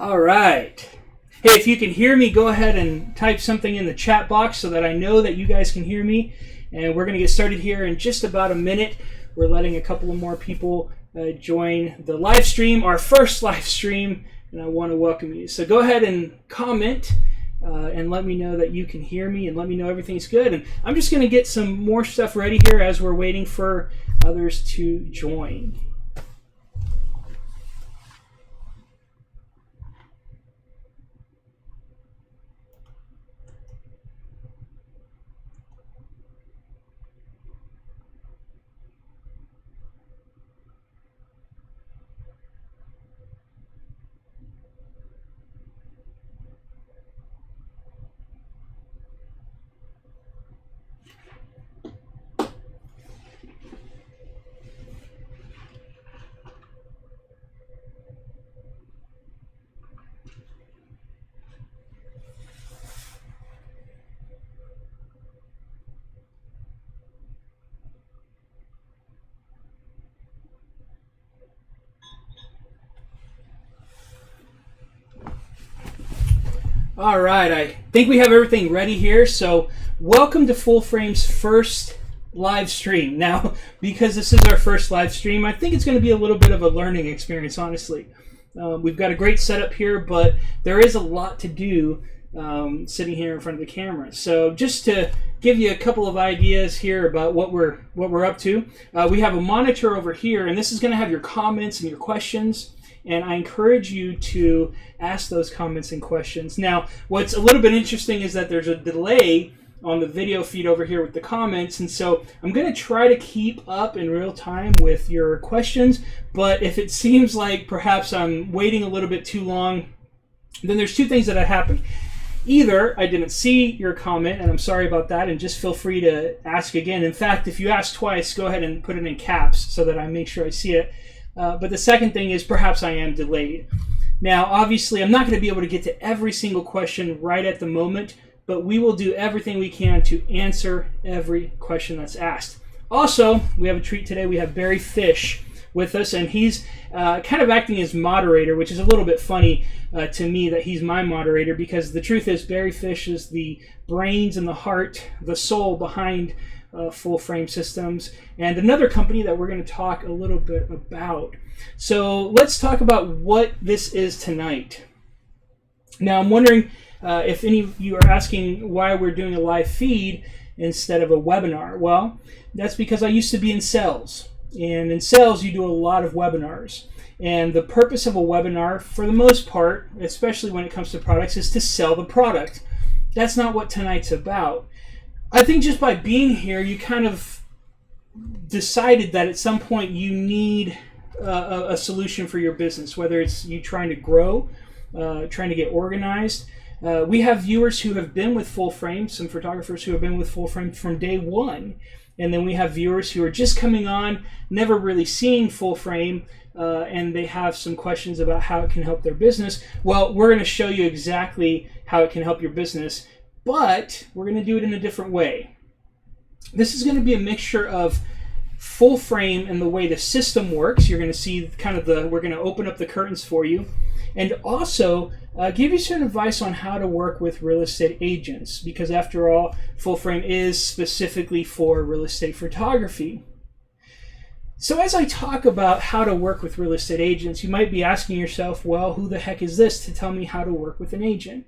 All right. Hey, if you can hear me, go ahead and type something in the chat box so that I know that you guys can hear me. And we're going to get started here in just about a minute. We're letting a couple of more people join the live stream, our first live stream, and I want to welcome you. So go ahead and comment and let me know that you can hear me and let me know everything's good. And I'm just going to get some more stuff ready here as we're waiting for others to join. All right, I think we have everything ready here. So welcome to Full Frame's first live stream. Now, because this is our first live stream, I think it's going to be a little bit of a learning experience, honestly. We've got a great setup here, but there is a lot to do sitting here in front of the camera. So just to give you a couple of ideas here about what we're up to, we have a monitor over here, and this is going to have your comments and your questions. And I encourage you to ask those comments and questions. Now, what's a little bit interesting is that there's a delay on the video feed over here with the comments. And so I'm going to try to keep up in real time with your questions. But if it seems like perhaps I'm waiting a little bit too long, then there's two things that happen. Either I didn't see your comment, and I'm sorry about that, and just feel free to ask again. In fact, if you ask twice, go ahead and put it in caps so that I make sure I see it. But the second thing is perhaps I am delayed. Now, obviously, I'm not going to be able to get to every single question right at the moment, but we will do everything we can to answer every question that's asked. Also, we have a treat today. We have Barry Fish with us, and he's kind of acting as moderator, which is a little bit funny to me that he's my moderator, because the truth is Barry Fish is the brains and the heart, the soul behind Full Frame Systems, and another company that we're going to talk a little bit about. So let's talk about what this is tonight. Now, I'm wondering if any of you are asking why we're doing a live feed instead of a webinar. Well, that's because I used to be in sales, and in sales you do a lot of webinars. And the purpose of a webinar, for the most part, especially when it comes to products, is to sell the product. That's not what tonight's about. I think just by being here, you kind of decided that at some point you need a solution for your business, whether it's you trying to grow, trying to get organized. We have viewers who have been with Full Frame, some photographers who have been with Full Frame from day one. And then we have viewers who are just coming on, never really seeing Full Frame, and they have some questions about how it can help their business. Well, we're going to show you exactly how it can help your business, but we're going to do it in a different way. This is going to be a mixture of Full Frame and the way the system works. You're going to see kind of we're going to open up the curtains for you, and also give you some advice on how to work with real estate agents, because after all, Full Frame is specifically for real estate photography. So as I talk about how to work with real estate agents, you might be asking yourself, well, who the heck is this to tell me how to work with an agent?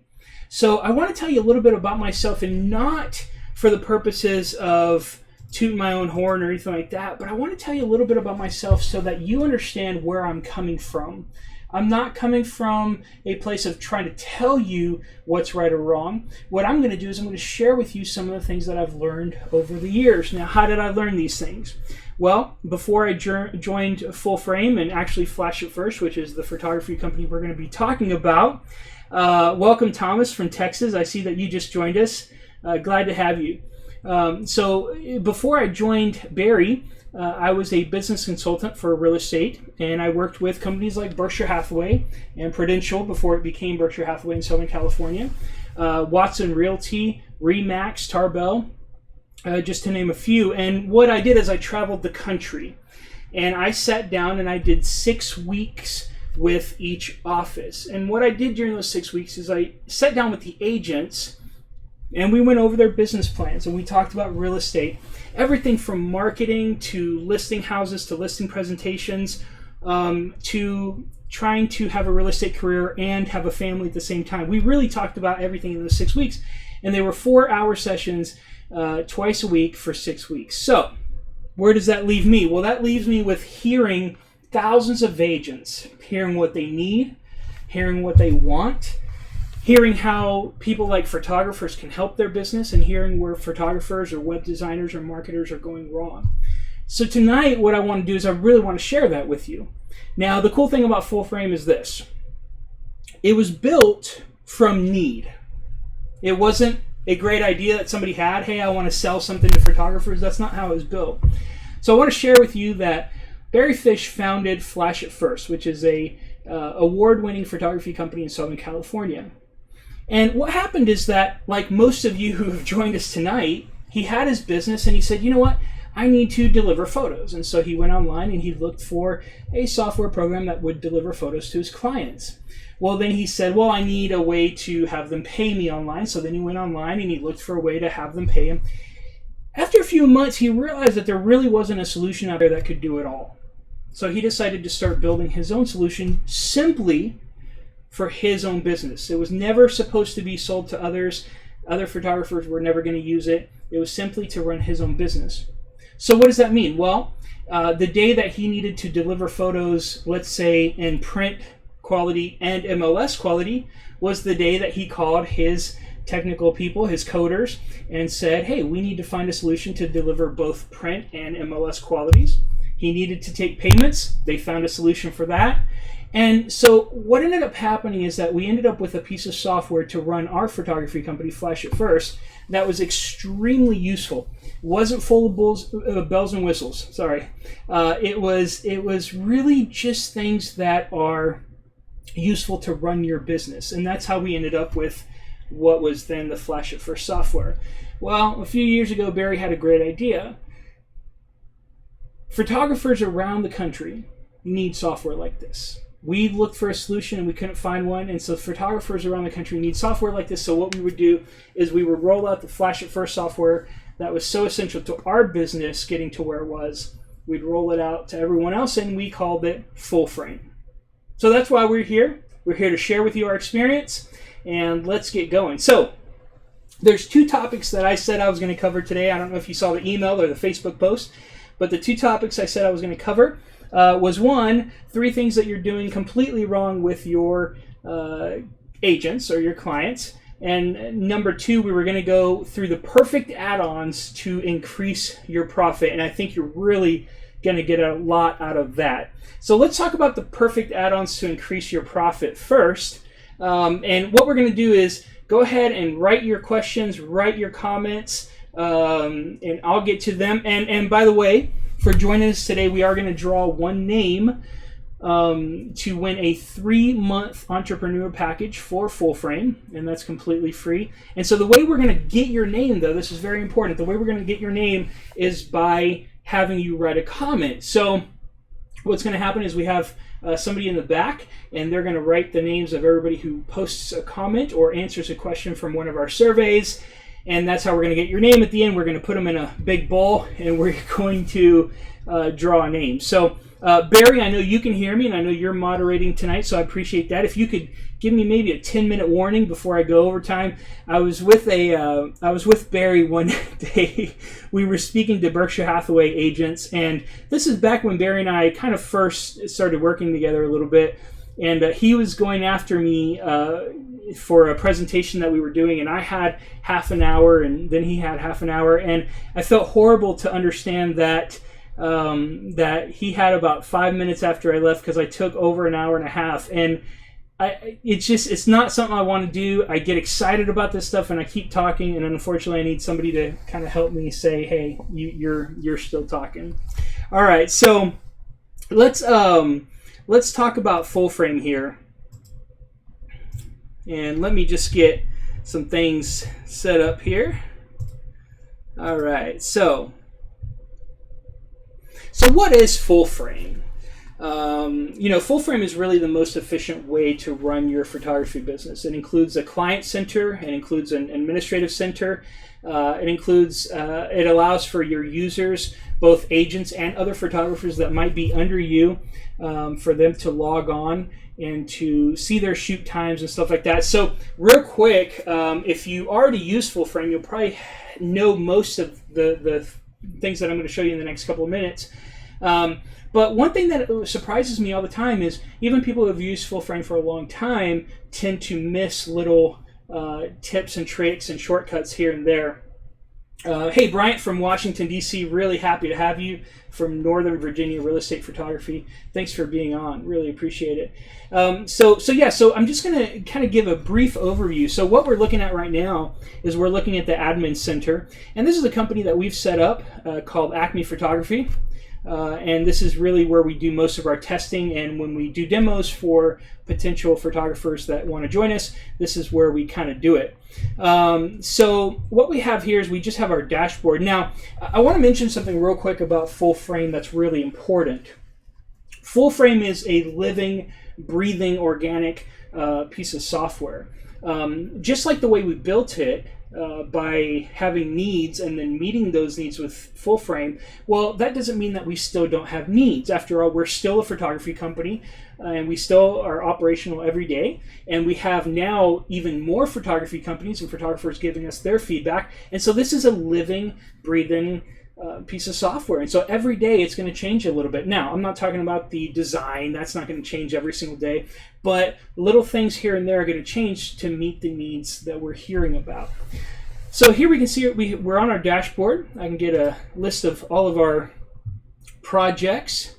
So I want to tell you a little bit about myself, and not for the purposes of tooting my own horn or anything like that, but I want to tell you a little bit about myself so that you understand where I'm coming from. I'm not coming from a place of trying to tell you what's right or wrong. What I'm going to do is I'm going to share with you some of the things that I've learned over the years. Now, how did I learn these things? Well, before I joined Full Frame, and actually Flash It First, which is the photography company we're going to be talking about, welcome Thomas from Texas. I see that you just joined us. Glad to have you. So before I joined Barry, I was a business consultant for real estate, and I worked with companies like Berkshire Hathaway and Prudential before it became Berkshire Hathaway in Southern California, Watson Realty, Remax, Tarbell, just to name a few. And what I did is I traveled the country, and I sat down and I did 6 weeks with each office. And what I did during those 6 weeks is I sat down with the agents and we went over their business plans and we talked about real estate, everything from marketing to listing houses to listing presentations, to trying to have a real estate career and have a family at the same time. We really talked about everything in those 6 weeks, and they were 4-hour sessions twice a week for 6 weeks. So where does that leave me? Well, that leaves me with hearing thousands of agents, hearing what they need, hearing what they want, hearing how people like photographers can help their business, and hearing where photographers or web designers or marketers are going wrong. So tonight, what I want to do is I really want to share that with you. Now, the cool thing about Full Frame is this. It was built from need. It wasn't a great idea that somebody had, hey, I want to sell something to photographers. That's not how it was built. So I want to share with you that Barry Fish founded Flash It First, which is a award-winning photography company in Southern California. And what happened is that, like most of you who have joined us tonight, he had his business and he said, you know what? I need to deliver photos. And so he went online and he looked for a software program that would deliver photos to his clients. Well, then he said, well, I need a way to have them pay me online. So then he went online and he looked for a way to have them pay him. After a few months, he realized that there really wasn't a solution out there that could do it all. So he decided to start building his own solution simply for his own business. It was never supposed to be sold to others. Other photographers were never going to use it. It was simply to run his own business. So what does that mean? Well, the day that he needed to deliver photos, let's say in print quality and MLS quality, was the day that he called his technical people, his coders, and said, hey, we need to find a solution to deliver both print and MLS qualities. He needed to take payments. They found a solution for that. And so what ended up happening is that we ended up with a piece of software to run our photography company, Flash It First, that was extremely useful. It wasn't full of bells and whistles. Sorry. It was really just things that are useful to run your business. And that's how we ended up with what was then the Flash It First software. Well, a few years ago, Barry had a great idea. Photographers around the country need software like this. We looked for a solution and we couldn't find one, and so photographers around the country need software like this. So what we would do is we would roll out the Flash It First software that was so essential to our business getting to where it was. We'd roll it out to everyone else, and we called it Full Frame. So that's why we're here. We're here to share with you our experience, and let's get going. So there's 2 topics that I said I was going to cover today. I don't know if you saw the email or the Facebook post, but the 2 topics I said I was going to cover was 1, 3 things that you're doing completely wrong with your agents or your clients. And number 2, we were going to go through the perfect add-ons to increase your profit. And I think you're really going to get a lot out of that. So let's talk about the perfect add-ons to increase your profit first. And what we're going to do is go ahead and write your questions, write your comments, and I'll get to them. And by the way, for joining us today, we are going to draw one name to win a 3-month entrepreneur package for Full Frame, and that's completely free. And so the way we're going to get your name, though, this is very important, the way we're going to get your name is by having you write a comment. So what's going to happen is we have somebody in the back, and they're going to write the names of everybody who posts a comment or answers a question from one of our surveys. And that's how we're going to get your name at the end. We're going to put them in a big bowl, and we're going to draw a name. So, Barry, I know you can hear me, and I know you're moderating tonight, so I appreciate that. If you could give me maybe a 10-minute warning before I go over time. I was with Barry one day. We were speaking to Berkshire Hathaway agents, and this is back when Barry and I kind of first started working together a little bit. And he was going after me for a presentation that we were doing, and I had half an hour, and then he had half an hour, and I felt horrible to understand that that he had about 5 minutes after I left because I took over an hour and a half, and it's not something I want to do. I get excited about this stuff, and I keep talking, and unfortunately, I need somebody to kind of help me say, "Hey, you're still talking." All right, so let's talk about Full Frame here. And let me just get some things set up here. All right, so what is Full Frame? Full frame is really the most efficient way to run your photography business. It includes a client center, it includes an administrative center, it allows for your users, both agents and other photographers that might be under you, for them to log on and to see their shoot times and stuff like that. So real quick, if you already use Full Frame, you'll probably know most of the things that I'm going to show you in the next couple of minutes. But one thing that surprises me all the time is even people who have used Full Frame for a long time tend to miss little tips and tricks and shortcuts here and there. Hey, Bryant from Washington, D.C., really happy to have you from Northern Virginia Real Estate Photography. Thanks for being on. Really appreciate it. So I'm just going to kind of give a brief overview. So what we're looking at right now is we're looking at the Admin Center. And this is a company that we've set up called Acme Photography. And this is really where we do most of our testing, and when we do demos for potential photographers that want to join us, this is where we kind of do it. So what we have here is we just have our dashboard. Now, I want to mention something real quick about Full Frame that's really important. Full Frame is a living, breathing, organic piece of software. Just like the way we built it, by having needs and then meeting those needs with Full Frame, well, that doesn't mean that we still don't have needs. After all, we're still a photography company, and we still are operational every day, and we have now even more photography companies and photographers giving us their feedback. And so this is a living, breathing piece of software, and so every day it's going to change a little bit. Now, I'm not talking about the design, that's not going to change every single day, but little things here and there are going to change to meet the needs that we're hearing about. So here we can see we're on our dashboard. I can get a list of all of our projects,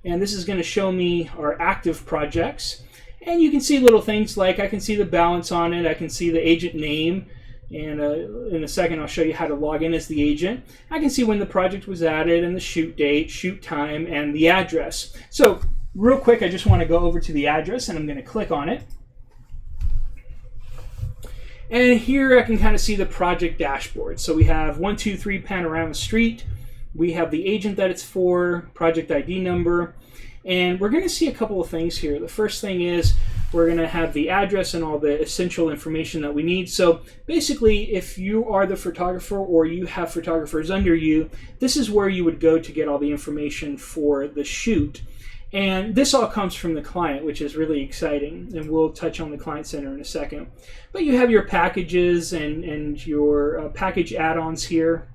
and this is going to show me our active projects. And you can see little things like I can see the balance on it, I can see the agent name, and in a second I'll show you how to log in as the agent. I can see when the project was added and the shoot date, shoot time, and the address. So real quick, I just want to go over to the address, and I'm going to click on it. And here I can kind of see the project dashboard. So we have 123 Panorama Street. We have the agent that it's for, project ID number, and we're going to see a couple of things here. The first thing is we're going to have the address and all the essential information that we need. So basically, if you are the photographer or you have photographers under you, this is where you would go to get all the information for the shoot. And this all comes from the client, which is really exciting, and we'll touch on the Client Center in a second. But you have your packages and your package add-ons here.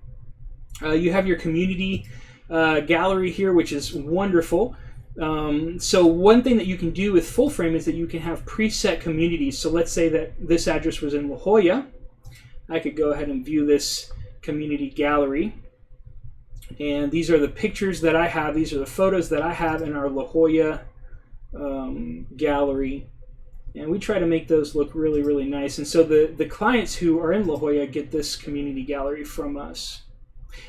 You have your community gallery here, which is wonderful. So one thing that you can do with Full Frame is that you can have preset communities. So let's say that this address was in La Jolla. I could go ahead and view this community gallery. And these are the pictures that I have. These are the photos that I have in our La Jolla gallery. And we try to make those look really, really nice. And so the clients who are in La Jolla get this community gallery from us.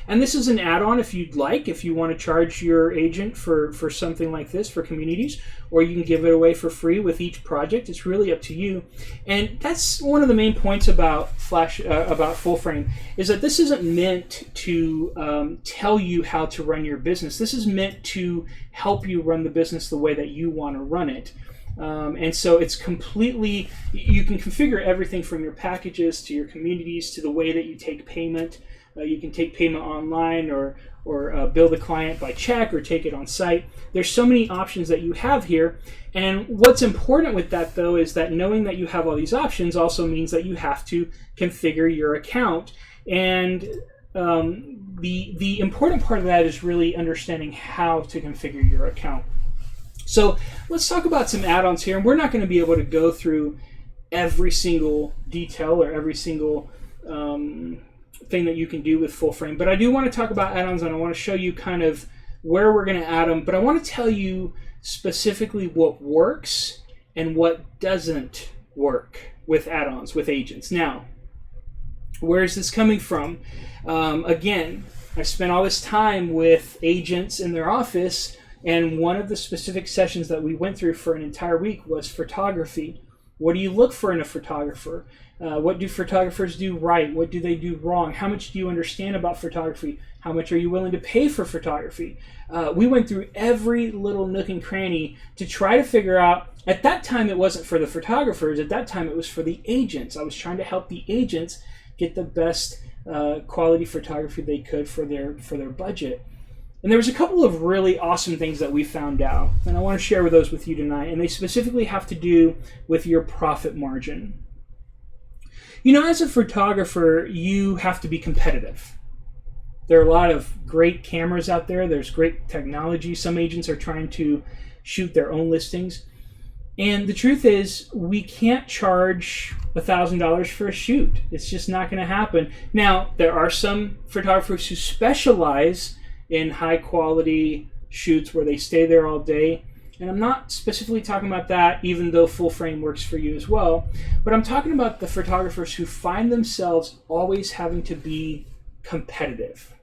And this is an add-on if you'd like, if you want to charge your agent for something like this for communities, or you can give it away for free with each project. It's really up to you. And that's one of the main points about Full Frame, is that this isn't meant to tell you how to run your business. This is meant to help you run the business the way that you want to run it. And so it's completely, you can configure everything from your packages to your communities to the way that you take payment. You can take payment online or bill the client by check or take it on site. There's so many options that you have here. And what's important with that, though, is that knowing that you have all these options also means that you have to configure your account. And the important part of that is really understanding how to configure your account. So let's talk about some add-ons here. And we're not going to be able to go through every single detail or every single thing that you can do with Full Frame, but I do want to talk about add-ons, and I want to show you kind of where we're going to add them, but I want to tell you specifically what works and what doesn't work with add-ons, with agents. Now, where is this coming from? Again, I spent all this time with agents in their office, and one of the specific sessions that we went through for an entire week was photography. What do you look for in a photographer? What do photographers do right? What do they do wrong? How much do you understand about photography? How much are you willing to pay for photography? We went through every little nook and cranny to try to figure out. At that time, it wasn't for the photographers. At that time, it was for the agents. I was trying to help the agents get the best quality photography they could for their budget. And there was a couple of really awesome things that we found out, and I want to share those with you tonight. And they specifically have to do with your profit margin. You know, as a photographer, you have to be competitive. There are a lot of great cameras out there. There's great technology. Some agents are trying to shoot their own listings. And the truth is, we can't charge $1,000 for a shoot. It's just not going to happen. Now, there are some photographers who specialize in high quality shoots where they stay there all day. And I'm not specifically talking about that, even though full frame works for you as well. But I'm talking about the photographers who find themselves always having to be competitive.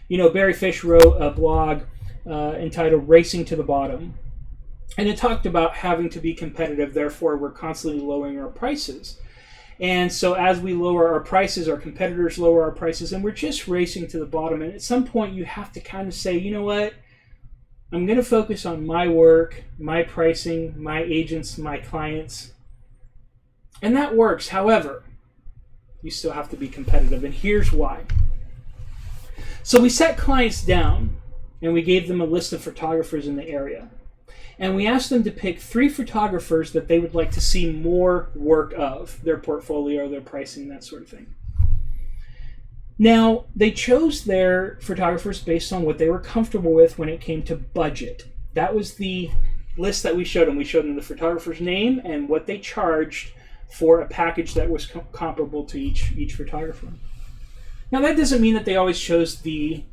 You know, Barry Fish wrote a blog entitled Racing to the Bottom. And it talked about having to be competitive, therefore we're constantly lowering our prices. And so as we lower our prices, our competitors lower our prices, and we're just racing to the bottom. And at some point you have to kind of say, you know what? I'm going to focus on my work, my pricing, my agents, my clients. And that works. However, you still have to be competitive. And here's why. So we sat clients down and we gave them a list of photographers in the area. And we asked them to pick 3 photographers that they would like to see more work of, their portfolio, their pricing, that sort of thing. Now, they chose their photographers based on what they were comfortable with when it came to budget. That was the list that we showed them. We showed them the photographer's name and what they charged for a package that was comparable to each photographer. Now, that doesn't mean that they always chose the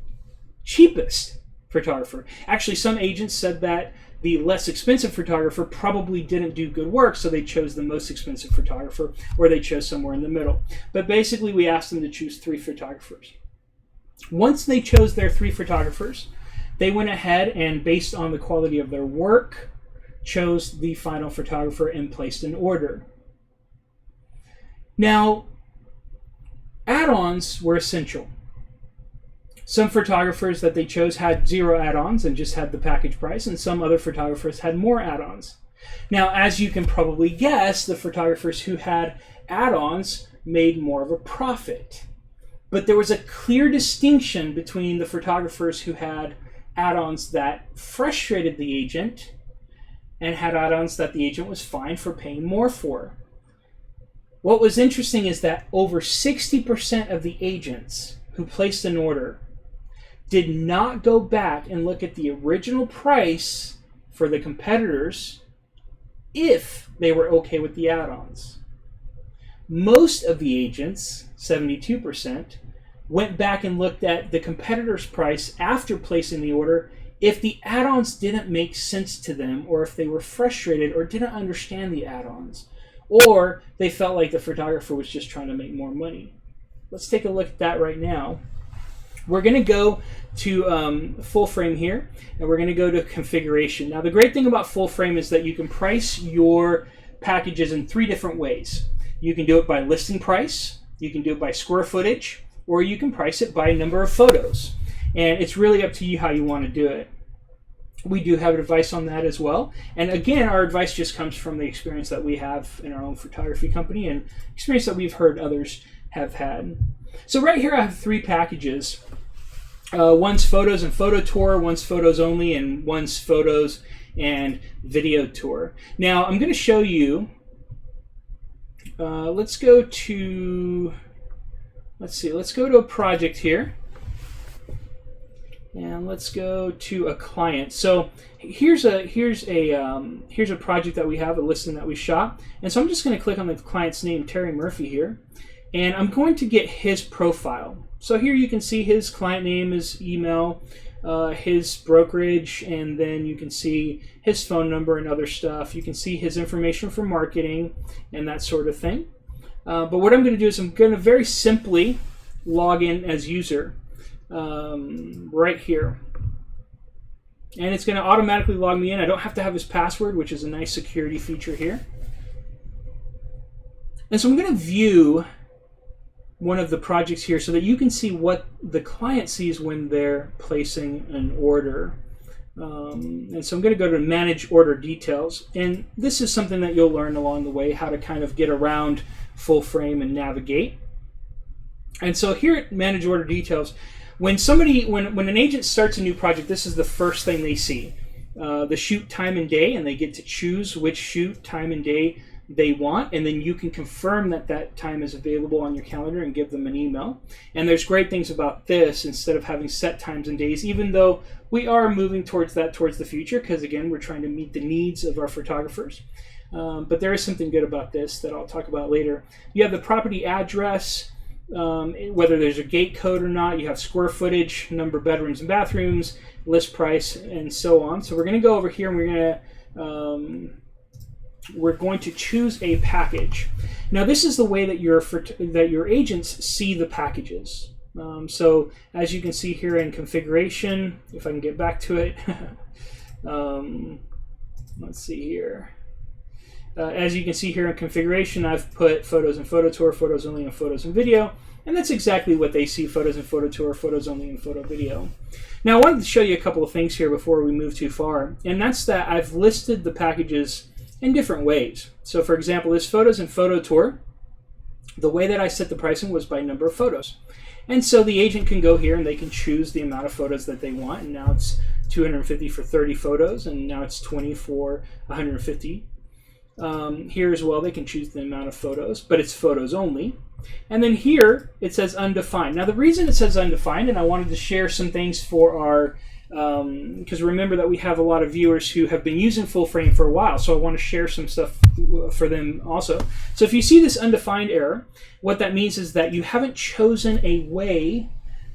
cheapest photographer. Actually, some agents said that the less expensive photographer probably didn't do good work, so they chose the most expensive photographer, or they chose somewhere in the middle. But basically, we asked them to choose 3 photographers. Once they chose their 3 photographers, they went ahead and, based on the quality of their work, chose the final photographer and placed an order. Now, add-ons were essential. Some photographers that they chose had 0 add-ons and just had the package price, and some other photographers had more add-ons. Now, as you can probably guess, the photographers who had add-ons made more of a profit. But there was a clear distinction between the photographers who had add-ons that frustrated the agent and had add-ons that the agent was fine for paying more for. What was interesting is that over 60% of the agents who placed an order did not go back and look at the original price for the competitors if they were okay with the add-ons. Most of the agents, 72%, went back and looked at the competitor's price after placing the order if the add-ons didn't make sense to them, or if they were frustrated or didn't understand the add-ons, or they felt like the photographer was just trying to make more money. Let's take a look at that right now. We're going to go to full frame here, and we're going to go to configuration. Now, the great thing about full frame is that you can price your packages in 3 different ways. You can do it by listing price, you can do it by square footage, or you can price it by number of photos. And it's really up to you how you want to do it. We do have advice on that as well. And again, our advice just comes from the experience that we have in our own photography company and experience that we've heard others have had. So right here I have 3 packages. One's photos and photo tour, one's photos only, and one's photos and video tour. Now I'm going to show you, let's go to a project here. And let's go to a client. So here's a project that we have, a listing that we shot. And so I'm just going to click on the client's name, Terry Murphy here, and I'm going to get his profile. So here you can see his client name, his email, his brokerage, and then you can see his phone number and other stuff. You can see his information for marketing and that sort of thing. But what I'm going to do is I'm going to very simply log in as user. Right here, and it's going to automatically log me in. I don't have to have his password, which is a nice security feature here. And so I'm going to view one of the projects here so that you can see what the client sees when they're placing an order. And so I'm going to go to Manage Order Details. And this is something that you'll learn along the way, how to kind of get around full frame and navigate. And so here at Manage Order Details, when an agent starts a new project, this is the first thing they see. The shoot time and day, and they get to choose which shoot time and day they want, and then you can confirm that that time is available on your calendar and give them an email. And there's great things about this, instead of having set times and days, even though we are moving towards the future, because again, we're trying to meet the needs of our photographers. But there is something good about this that I'll talk about later. You have the property address, whether there's a gate code or not. You have square footage, number of bedrooms and bathrooms, list price, and so on. So we're going to go over here and we're going to choose a package. Now this is the way that your agents see the packages. So as you can see here in configuration, if I can get back to it, let's see here. As you can see here in configuration, I've put photos and photo tour, photos only, and photos and video. And that's exactly what they see: photos and photo tour, photos only, and photo video. Now I wanted to show you a couple of things here before we move too far. And that's that I've listed the packages in different ways. So for example, this photos and photo tour, the way that I set the pricing was by number of photos. And so the agent can go here and they can choose the amount of photos that they want. And now it's $250 for 30 photos, and now it's $20 for 150. Here as well, they can choose the amount of photos, but it's photos only. And then here it says undefined. Now the reason it says undefined, and I wanted to share some things for our, because remember that we have a lot of viewers who have been using full frame for a while, so I want to share some stuff for them also. So if you see this undefined error, what that means is that you haven't chosen a way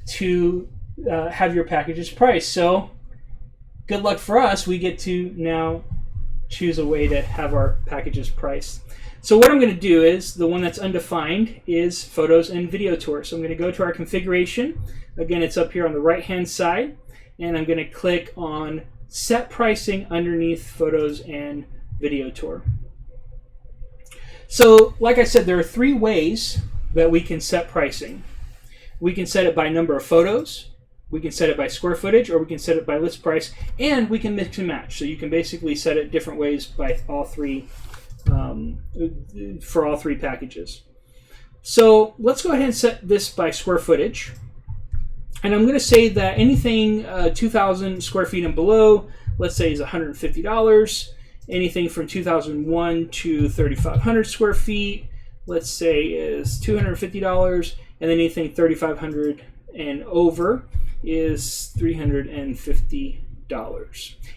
to have your packages priced. So good luck for us, we get to now choose a way to have our packages priced. So what I'm going to do is, the one that's undefined is photos and video tour. So I'm going to go to our configuration. Again, it's up here on the right hand side, and I'm going to click on set pricing underneath photos and video tour. So like I said, there are three ways that we can set pricing. We can set it by number of photos, we can set it by square footage, or we can set it by list price, and we can mix and match. So you can basically set it different ways by all three, for all three packages. So let's go ahead and set this by square footage. And I'm going to say that anything 2,000 square feet and below, let's say, is $150. Anything from 2,001 to 3,500 square feet, let's say, is $250. And then anything 3,500 and over is $350.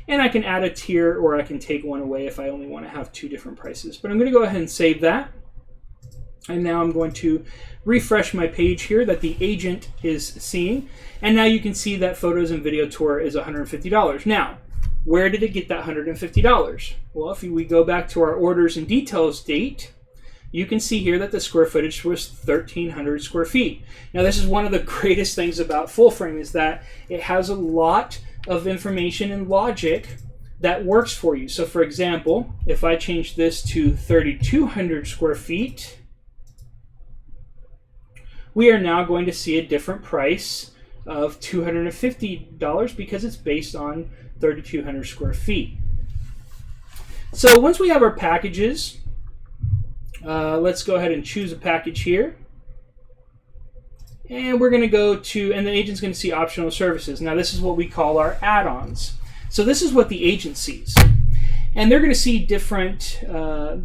And I can add a tier, or I can take one away if I only want to have two different prices. But I'm going to go ahead and save that. And now I'm going to refresh my page here that the agent is seeing. And now you can see that photos and video tour is $150. Now, where did it get that $150? Well, if we go back to our orders and details date, you can see here that the square footage was 1,300 square feet. Now, this is one of the greatest things about full frame, is that it has a lot of information and logic that works for you. So for example, if I change this to 3,200 square feet, we are now going to see a different price of $250 because it's based on 3,200 square feet. So once we have our packages, let's go ahead and choose a package here. And we're going to go to, and the agent's going to see optional services. Now this is what we call our add-ons. So this is what the agent sees. And they're going to see different,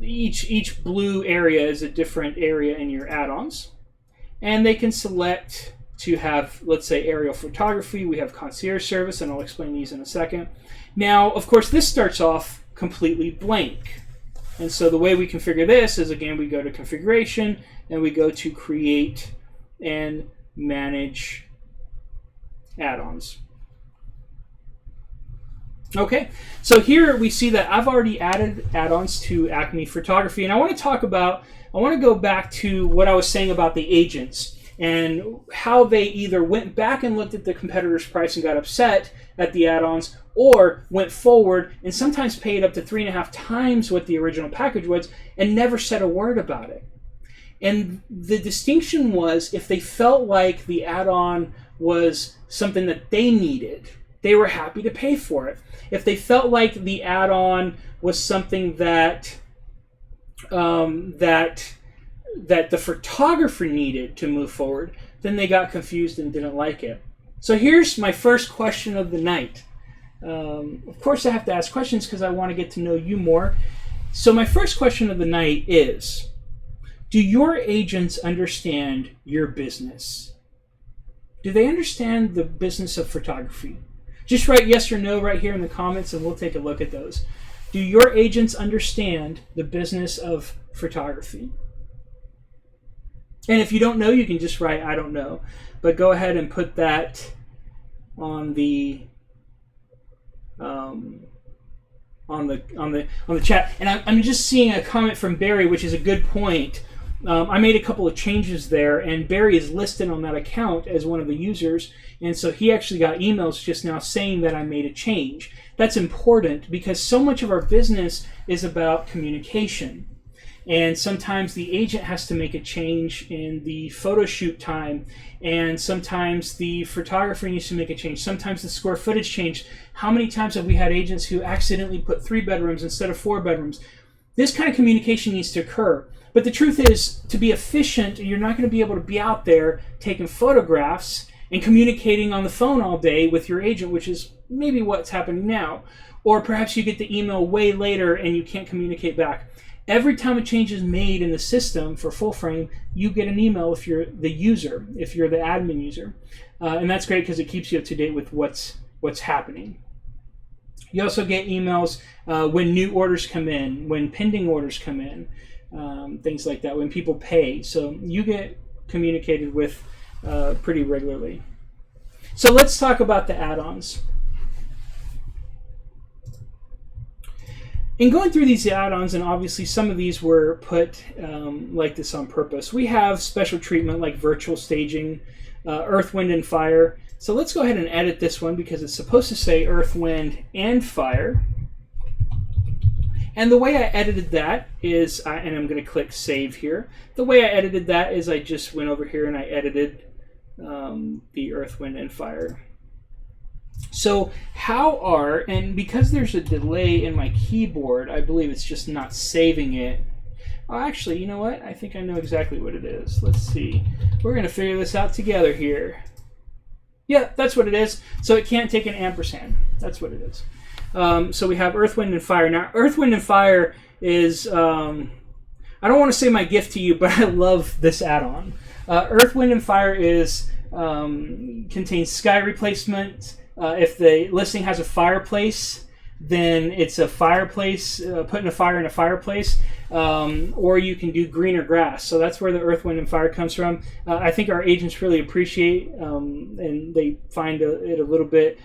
each blue area is a different area in your add-ons. And they can select to have, let's say, aerial photography. We have concierge service, and I'll explain these in a second. Now, of course, this starts off completely blank. And so the way we configure this is, again, we go to configuration, and we go to create and manage add-ons. Okay, so here we see that I've already added add-ons to Acme Photography, and I want to go back to what I was saying about the agents and how they either went back and looked at the competitor's price and got upset at the add-ons, or went forward and sometimes paid up to 3.5 times what the original package was and never said a word about it. And the distinction was if they felt like the add-on was something that they needed, they were happy to pay for it. If they felt like the add-on was something that that the photographer needed to move forward, then they got confused and didn't like it. So here's my first question of the night. Of course I have to ask questions because I want to get to know you more. So my first question of the night is, do your agents understand your business? Do they understand the business of photography? Just write yes or no right here in the comments and we'll take a look at those. Do your agents understand the business of photography? And if you don't know, you can just write I don't know. But go ahead and put that on the chat. And I'm just seeing a comment from Barry, which is a good point. I made a couple of changes there, and Barry is listed on that account as one of the users, and so he actually got emails just now saying that I made a change. That's important because so much of our business is about communication. And sometimes the agent has to make a change in the photo shoot time, and sometimes the photographer needs to make a change. Sometimes the square footage change. How many times have we had agents who accidentally put 3 bedrooms instead of 4 bedrooms? This kind of communication needs to occur. But the truth is, to be efficient, you're not going to be able to be out there taking photographs and communicating on the phone all day with your agent, which is maybe what's happening now. Or perhaps you get the email way later and you can't communicate back. Every time a change is made in the system for Full Frame, you get an email if you're the user, if you're the admin user. And that's great because it keeps you up to date with what's happening. You also get emails when new orders come in, when pending orders come in, things like that, when people pay. So you get communicated with pretty regularly. So let's talk about the add-ons. In going through these add-ons, and obviously some of these were put like this on purpose, we have special treatment like virtual staging, earth, wind, and fire. So let's go ahead and edit this one because it's supposed to say earth, wind, and fire. And the way I edited that is, and I'm going to click save here. The way I edited that is I just went over here and I edited the earth, wind, and fire. So and because there's a delay in my keyboard, I believe it's just not saving it. Oh, actually, you know what? I think I know exactly what it is. Let's see. We're going to figure this out together here. Yeah, that's what it is. So it can't take an ampersand. That's what it is. So we have earth, wind, and fire. Now, earth, wind, and fire is, I don't want to say my gift to you, but I love this add-on. Earth, wind, and fire contains sky replacement. If the listing has a fireplace, then it's a fireplace, putting a fire in a fireplace, or you can do greener grass. So that's where the earth, wind, and fire comes from. I think our agents really appreciate, and they find it a little bit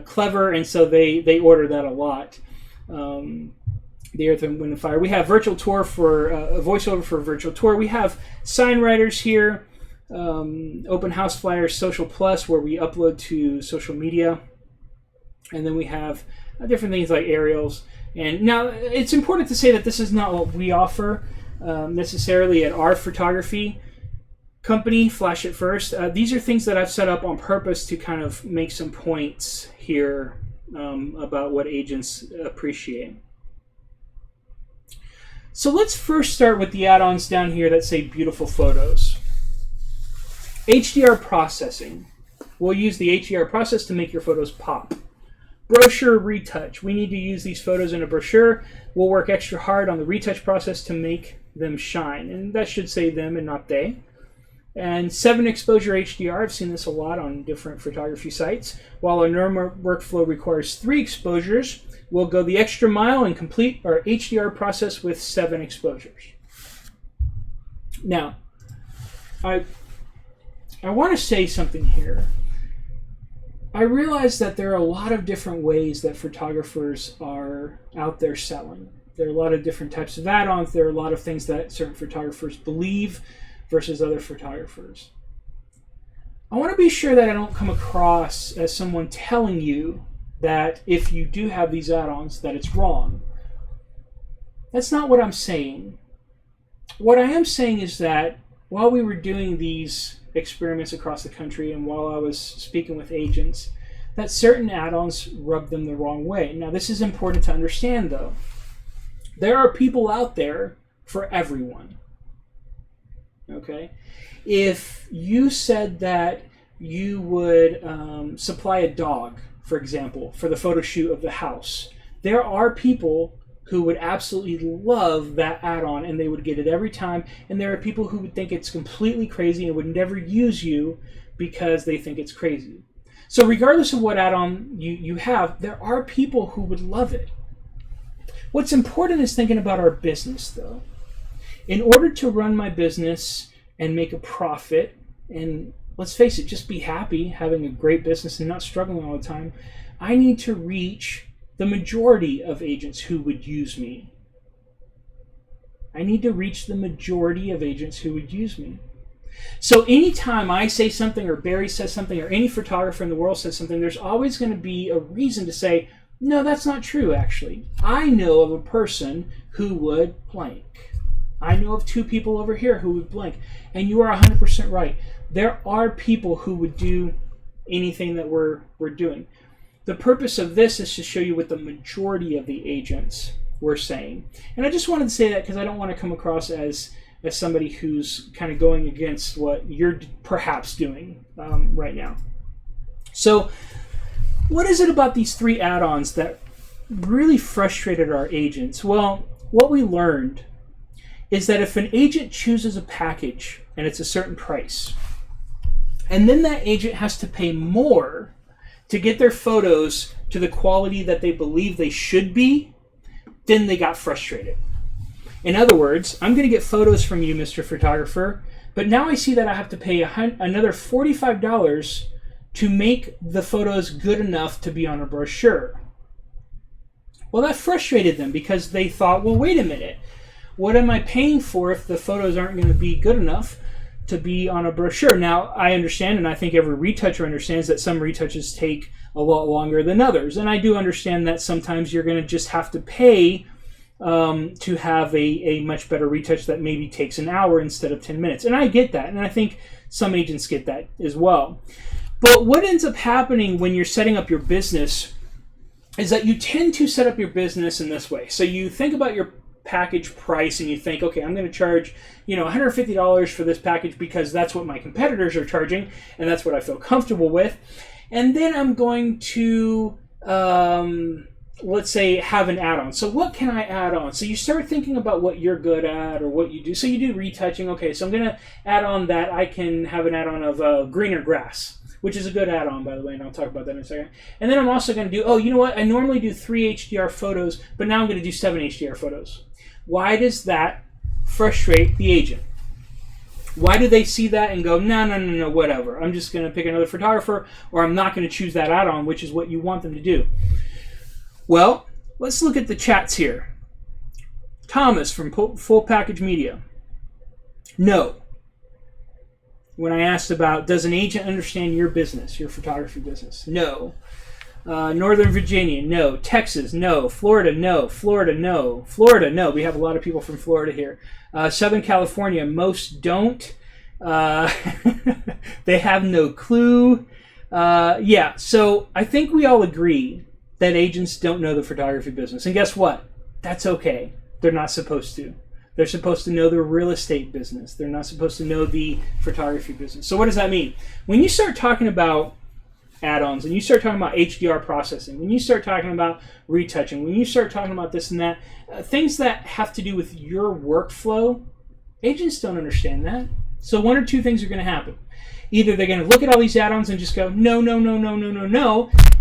clever, and so they order that a lot. The earth, wind, and fire. We have virtual tour for a voiceover for virtual tour. We have sign writers here. Open house flyers, social plus, where we upload to social media, and then we have different things like aerials. And now it's important to say that this is not what we offer necessarily at our photography company, Flash It First. These are things that I've set up on purpose to kind of make some points here about what agents appreciate. So let's first start with the add-ons down here that say beautiful photos. HDR processing. We'll use the HDR process to make your photos pop. Brochure retouch. We need to use these photos in a brochure. We'll work extra hard on the retouch process to make them shine. And that should say them and not they. And 7 exposure HDR. I've seen this a lot on different photography sites. While our normal workflow requires 3 exposures, we'll go the extra mile and complete our HDR process with 7 exposures. Now, I want to say something here. I realize that there are a lot of different ways that photographers are out there selling. There are a lot of different types of add-ons. There are a lot of things that certain photographers believe versus other photographers. I want to be sure that I don't come across as someone telling you that if you do have these add-ons that it's wrong. That's not what I'm saying. What I am saying is that while we were doing these experiments across the country and while I was speaking with agents, that certain add-ons rubbed them the wrong way. Now, this is important to understand, though. There are people out there for everyone. Okay? If you said that you would supply a dog, for example, for the photo shoot of the house, there are people who would absolutely love that add-on and they would get it every time, and there are people who would think it's completely crazy and would never use you because they think it's crazy. So regardless of what add-on you have, there are people who would love it. What's important is thinking about our business, though. In order to run my business and make a profit, and let's face it, just be happy having a great business and not struggling all the time, I need to reach the majority of agents who would use me. I need to reach the majority of agents who would use me. So anytime I say something, or Barry says something, or any photographer in the world says something, there's always going to be a reason to say, no, that's not true, actually. I know of a person who would blank. I know of 2 people over here who would blank. And you are 100% right. There are people who would do anything that we're doing. The purpose of this is to show you what the majority of the agents were saying. And I just wanted to say that because I don't want to come across as somebody who's kind of going against what you're perhaps doing right now. So what is it about these 3 add-ons that really frustrated our agents? Well, what we learned is that if an agent chooses a package and it's a certain price, and then that agent has to pay more to get their photos to the quality that they believe they should be, then they got frustrated. In other words, I'm going to get photos from you, Mr. Photographer, but now I see that I have to pay another $45 to make the photos good enough to be on a brochure. Well, that frustrated them because they thought, well, wait a minute. What am I paying for if the photos aren't going to be good enough to be on a brochure? Now, I understand, and I think every retoucher understands that some retouches take a lot longer than others. And I do understand that sometimes you're going to just have to pay to have a much better retouch that maybe takes an hour instead of 10 minutes. And I get that, and I think some agents get that as well. But what ends up happening when you're setting up your business is that you tend to set up your business in this way. So you think about your package price and you think, okay, I'm going to charge, $150 for this package because that's what my competitors are charging and that's what I feel comfortable with. And then I'm going to, let's say, have an add-on. So what can I add on? So you start thinking about what you're good at or what you do. So you do retouching. Okay, so I'm going to add on that I can have an add-on of greener grass, which is a good add-on, by the way, and I'll talk about that in a second. And then I'm also going to do, you know what? I normally do 3 HDR photos, but now I'm going to do 7 HDR photos. Why does that frustrate the agent? Why do they see that and go, no, whatever. I'm just going to pick another photographer, or I'm not going to choose that add-on, which is what you want them to do. Well, let's look at the chats here. Thomas from Full Package Media. No. When I asked about, does an agent understand your business, your photography business? No. Northern Virginia, no. Texas, no. Florida, no. Florida, no. Florida, no. We have a lot of people from Florida here. Southern California, most don't. They have no clue. Yeah, so I think we all agree that agents don't know the photography business. And guess what? That's okay. They're not supposed to. They're supposed to know the real estate business. They're not supposed to know the photography business. So what does that mean? When you start talking about add-ons, and you start talking about HDR processing, when you start talking about retouching, when you start talking about this and that, things that have to do with your workflow, agents don't understand that. So one or two things are going to happen. Either they're going to look at all these add-ons and just go, no,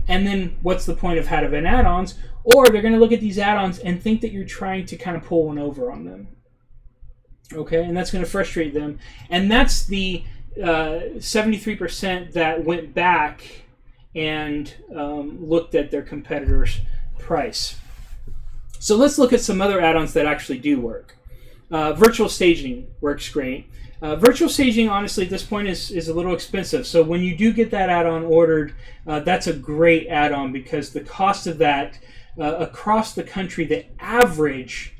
and then what's the point of having add-ons? Or they're going to look at these add-ons and think that you're trying to kind of pull one over on them. Okay, and that's going to frustrate them. And that's the 73% that went back and looked at their competitor's price. So let's look at some other add-ons that actually do work. Virtual staging works great. Virtual staging, honestly, at this point is a little expensive. So when you do get that add-on ordered, that's a great add-on because the cost of that across the country, the average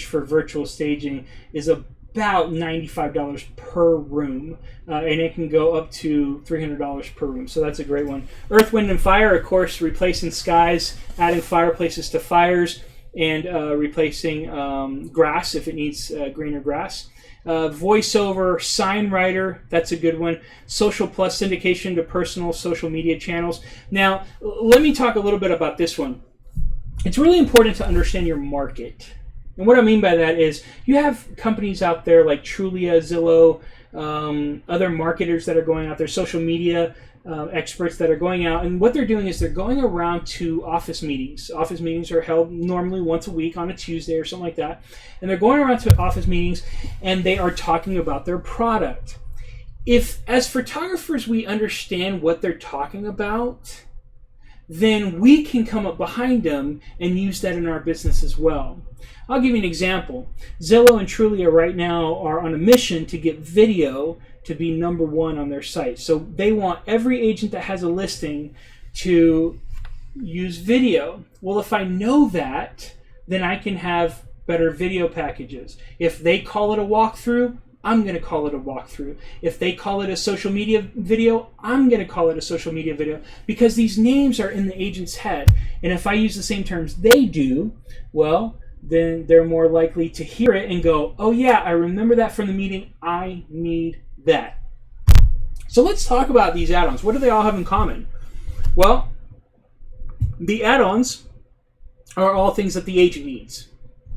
for virtual staging is about $95 per room, and it can go up to $300 per room. So that's a great one. Earth, Wind, and Fire, of course, replacing skies, adding fireplaces to fires, and replacing grass if it needs greener grass. Voiceover, sign writer, that's a good one. Social Plus, syndication to personal social media channels. Now, let me talk a little bit about this one. It's really important to understand your market. And what I mean by that is you have companies out there like Trulia, Zillow, other marketers that are going out there, social media experts that are going out, and what they're doing is they're going around to office meetings. Office meetings are held normally once a week on a Tuesday or something like that, and they're going around to office meetings and they are talking about their product. If, as photographers, we understand what they're talking about, then we can come up behind them and use that in our business as well. I'll give you an example. Zillow and Trulia right now are on a mission to get video to be #1 on their site. So they want every agent that has a listing to use video. Well, if I know that, then I can have better video packages. If they call it a walkthrough, I'm going to call it a walkthrough. If they call it a social media video, I'm going to call it a social media video, because these names are in the agent's head. And if I use the same terms they do, well, then they're more likely to hear it and go, oh yeah, I remember that from the meeting, I need that. So let's talk about these add-ons. What do they all have in common? Well, the add-ons are all things that the agent needs.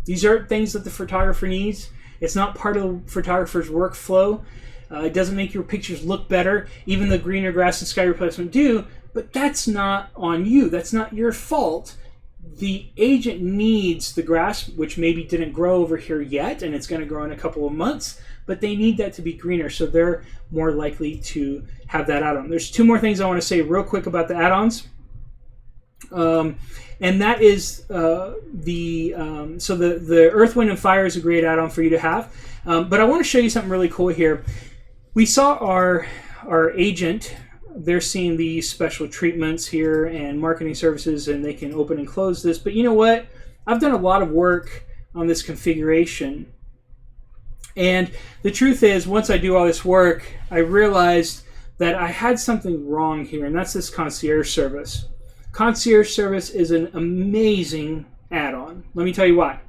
These are things that the photographer needs. It's not part of the photographer's workflow. It doesn't make your pictures look better. Even the greener grass and sky replacement do, but that's not on you. That's not your fault. The agent needs the grass, which maybe didn't grow over here yet, and it's going to grow in a couple of months, but they need that to be greener, so they're more likely to have that add-on. There's two more things I want to say real quick about the add-ons. And that is the Earth, Wind, and Fire is a great add-on for you to have. But I want to show you something really cool here. We saw our agent. They're seeing these special treatments here and marketing services, and they can open and close this. But you know what? I've done a lot of work on this configuration. And the truth is, once I do all this work, I realized that I had something wrong here, and that's this concierge service. Concierge service is an amazing add-on. Let me tell you why.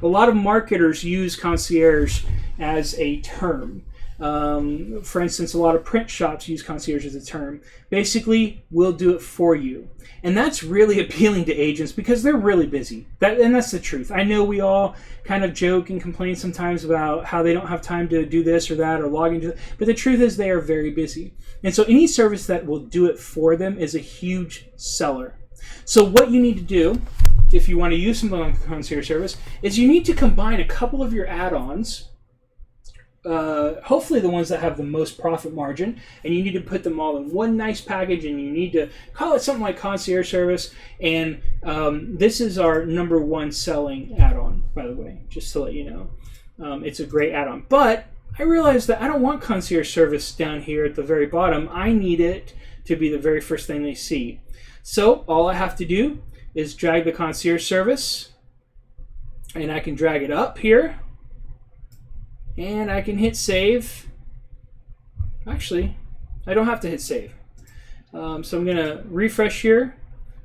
A lot of marketers use concierge as a term. For instance, a lot of print shops use concierge as a term. Basically, we'll do it for you. And that's really appealing to agents because they're really busy. And that's the truth. I know we all kind of joke and complain sometimes about how they don't have time to do this or that or log into it. But the truth is they are very busy. And so any service that will do it for them is a huge seller. So what you need to do, if you want to use something like a concierge service, is you need to combine a couple of your add-ons, hopefully the ones that have the most profit margin, and you need to put them all in one nice package, and you need to call it something like concierge service. And this is our #1 selling add-on, by the way, just to let you know. It's a great add-on. But I realized that I don't want concierge service down here at the very bottom. I need it to be the very first thing they see. So all I have to do is drag the concierge service, and I can drag it up here, and I can hit save. Actually, I don't have to hit save. So I'm going to refresh here.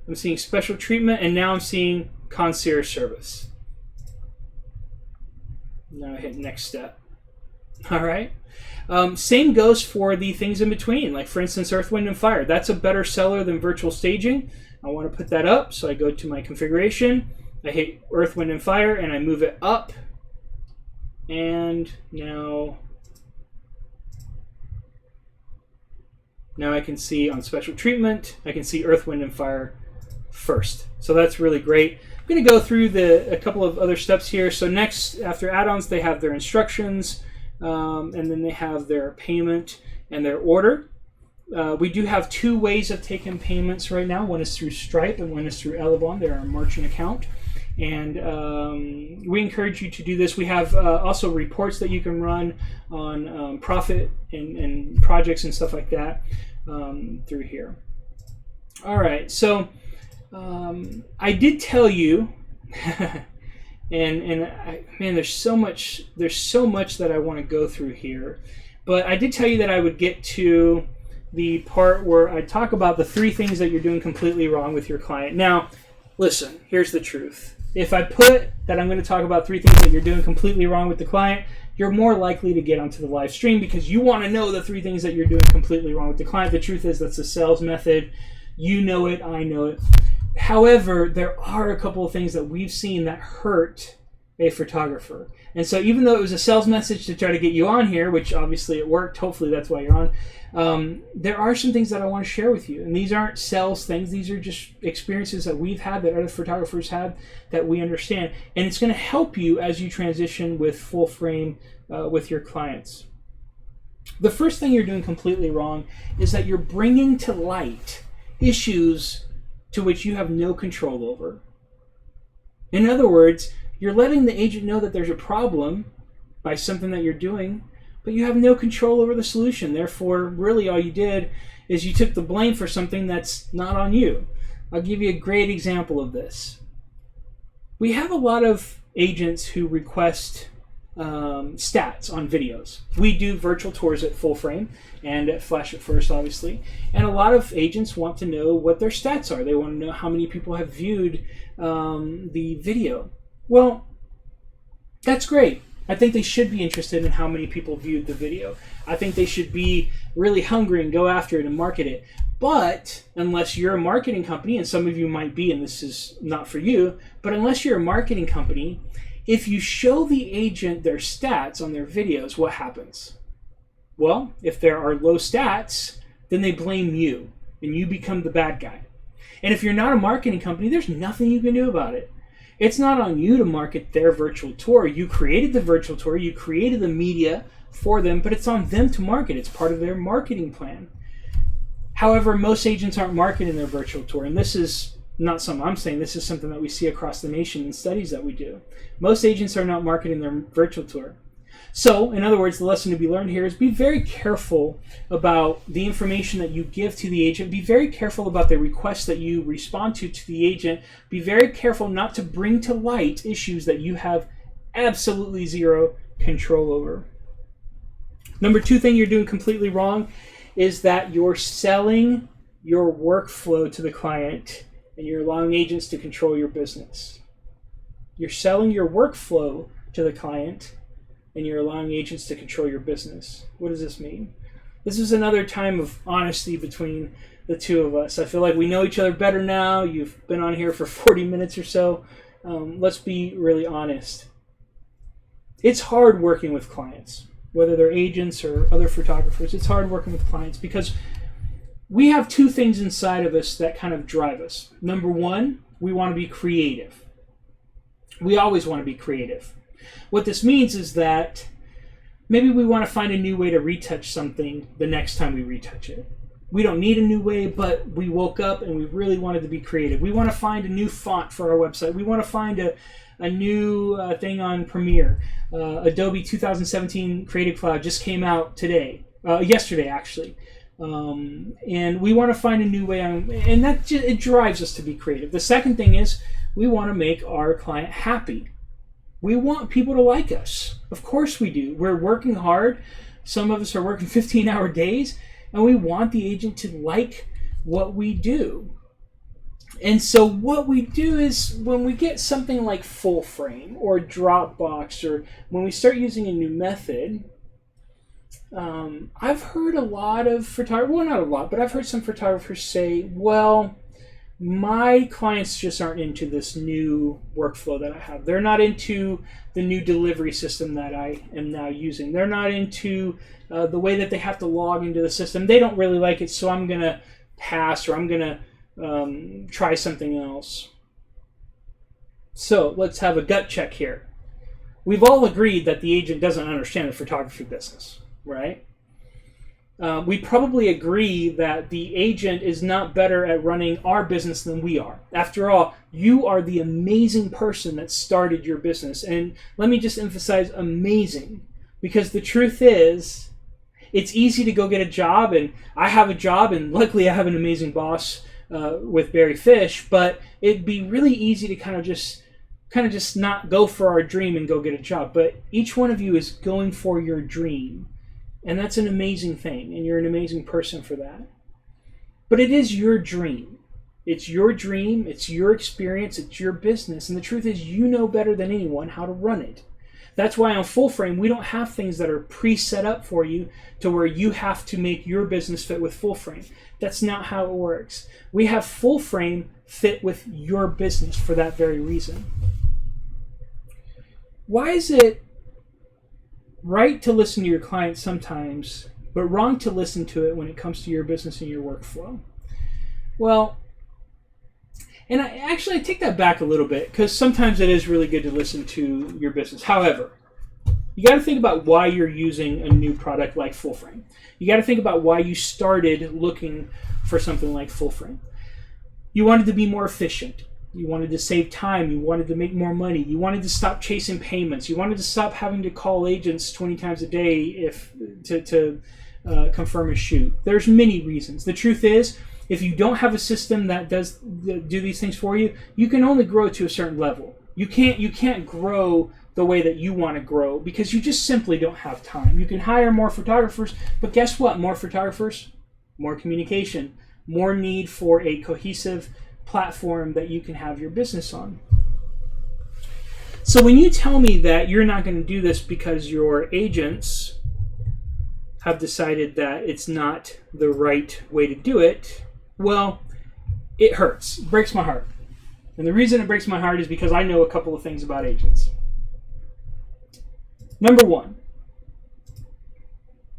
I'm seeing special treatment, and now I'm seeing concierge service. Now I hit next step. All right. Same goes for the things in between, like for instance, Earth, Wind, and Fire. That's a better seller than virtual staging. I want to put that up, so I go to my configuration. I hit Earth, Wind, and Fire, and I move it up. And now I can see on special treatment, I can see Earth, Wind, and Fire first. So that's really great. I'm going to go through a couple of other steps here. So next, after add-ons, they have their instructions, and then they have their payment and their order. We do have two ways of taking payments right now. One is through Stripe and one is through Elevon. They're our merchant account. And we encourage you to do this. We have also reports that you can run on profit and projects and stuff like that through here. All right, so I did tell you Man, there's so much that I want to go through here. But I did tell you that I would get to the part where I talk about the 3 things that you're doing completely wrong with your client. Now, listen, here's the truth. If I put that I'm going to talk about 3 things that you're doing completely wrong with the client, you're more likely to get onto the live stream because you want to know the 3 things that you're doing completely wrong with the client. The truth is that's a sales method. You know it, I know it. However, there are a couple of things that we've seen that hurt a photographer. And so even though it was a sales message to try to get you on here, which obviously it worked, hopefully that's why you're on, there are some things that I want to share with you. And these aren't sales things. These are just experiences that we've had, that other photographers have, that we understand. And it's going to help you as you transition with full frame with your clients. The first thing you're doing completely wrong is that you're bringing to light issues to which you have no control over. In other words, you're letting the agent know that there's a problem by something that you're doing, but you have no control over the solution. Therefore, really all you did is you took the blame for something that's not on you. I'll give you a great example of this. We have a lot of agents who request stats on videos. We do virtual tours at Full Frame and at Flash at First, obviously. And a lot of agents want to know what their stats are. They want to know how many people have viewed the video. Well, that's great. I think they should be interested in how many people viewed the video. I think they should be really hungry and go after it and market it. But unless you're a marketing company, and some of you might be, and this is not for you, but unless you're a marketing company, if you show the agent their stats on their videos, what happens? Well, if there are low stats, then they blame you, and you become the bad guy. And if you're not a marketing company, there's nothing you can do about it. It's not on you to market their virtual tour. You created the virtual tour, you created the media for them, but it's on them to market. It's part of their marketing plan. However, most agents aren't marketing their virtual tour, and this is not something I'm saying, this is something that we see across the nation in studies that we do. Most agents are not marketing their virtual tour. So, in other words, the lesson to be learned here is be very careful about the information that you give to the agent. Be very careful about the requests that you respond to the agent. Be very careful not to bring to light issues that you have absolutely zero control over. Number 2 thing you're doing completely wrong is that you're selling your workflow to the client and you're allowing agents to control your business. You're selling your workflow to the client and you're allowing agents to control your business. What does this mean? This is another time of honesty between the two of us. I feel like we know each other better now. You've been on here for 40 minutes or so. Let's be really honest. It's hard working with clients, whether they're agents or other photographers. It's hard working with clients because we have 2 things inside of us that kind of drive us. Number 1, we want to be creative. We always want to be creative. What this means is that maybe we want to find a new way to retouch something the next time we retouch it. We don't need a new way, but we woke up and we really wanted to be creative. We want to find a new font for our website. We want to find a new thing on Premiere. Adobe 2017 Creative Cloud just came out yesterday actually. And we want to find a new way and that it drives us to be creative. The second thing is we want to make our client happy. We want people to like us. Of course we do. We're working hard. Some of us are working 15-hour days, and we want the agent to like what we do. And so what we do is when we get something like Full Frame or Dropbox, or when we start using a new method, I've heard a lot of photographers, well, not a lot, but I've heard some photographers say, well, my clients just aren't into this new workflow that I have. They're not into the new delivery system that I am now using. They're not into the way that they have to log into the system. They don't really like it, so I'm going to pass, or I'm going to try something else. So let's have a gut check here. We've all agreed that the agent doesn't understand the photography business, right? We probably agree that the agent is not better at running our business than we are. After all, you are the amazing person that started your business. And let me just emphasize amazing, because the truth is, it's easy to go get a job, and I have a job, and luckily I have an amazing boss with Barry Fish, but it'd be really easy to kind of just kind of just not go for our dream and go get a job, but each one of you is going for your dream. And that's an amazing thing, and you're an amazing person for that. But it is your dream. It's your dream, it's your experience, it's your business, and the truth is you know better than anyone how to run it. That's why on Full Frame, we don't have things that are pre-set up for you to where you have to make your business fit with Full Frame. That's not how it works. We have Full Frame fit with your business for that very reason. Why is it right to listen to your clients sometimes, but wrong to listen to it when it comes to your business and your workflow? Well, and I take that back a little bit, because sometimes it is really good to listen to your business. However, you got to think about why you're using a new product like Full Frame. You got to think about why you started looking for something like Full Frame. You wanted to be more efficient. You wanted to save time. You wanted to make more money. You wanted to stop chasing payments. You wanted to stop having to call agents 20 times a day to confirm a shoot. There's many reasons. The truth is, if you don't have a system that does do these things for you, you can only grow to a certain level. You can't grow the way that you want to grow because you just simply don't have time. You can hire more photographers, but guess what? More photographers, more communication, more need for a cohesive platform that you can have your business on. So when you tell me that you're not going to do this because your agents have decided that it's not the right way to do it, well, it hurts. It breaks my heart. And the reason it breaks my heart is because I know a couple of things about agents. Number one,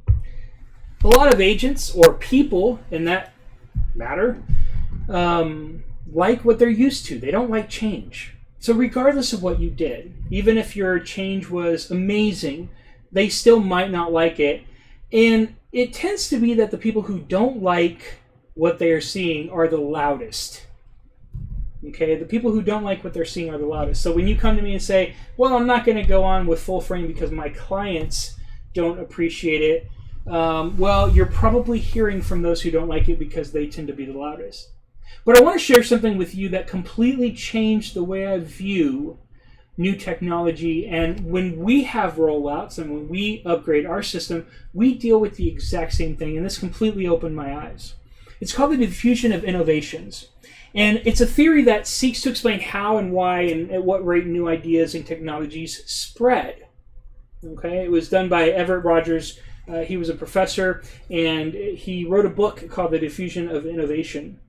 a lot of agents, or people in that matter, like what they're used to. They don't like change. So regardless of what you did, even if your change was amazing, they still might not like it. And it tends to be that the people who don't like what they are seeing are the loudest. Okay, the people who don't like what they're seeing are the loudest. So when you come to me and say, well, I'm not going to go on with Full Frame because my clients don't appreciate it, well, you're probably hearing from those who don't like it because they tend to be the loudest. But I want to share something with you that completely changed the way I view new technology. And when we have rollouts and when we upgrade our system, we deal with the exact same thing. And this completely opened my eyes. It's called the diffusion of innovations. And it's a theory that seeks to explain how and why and at what rate new ideas and technologies spread. Okay, it was done by Everett Rogers. He was a professor, and he wrote a book called The Diffusion of Innovation.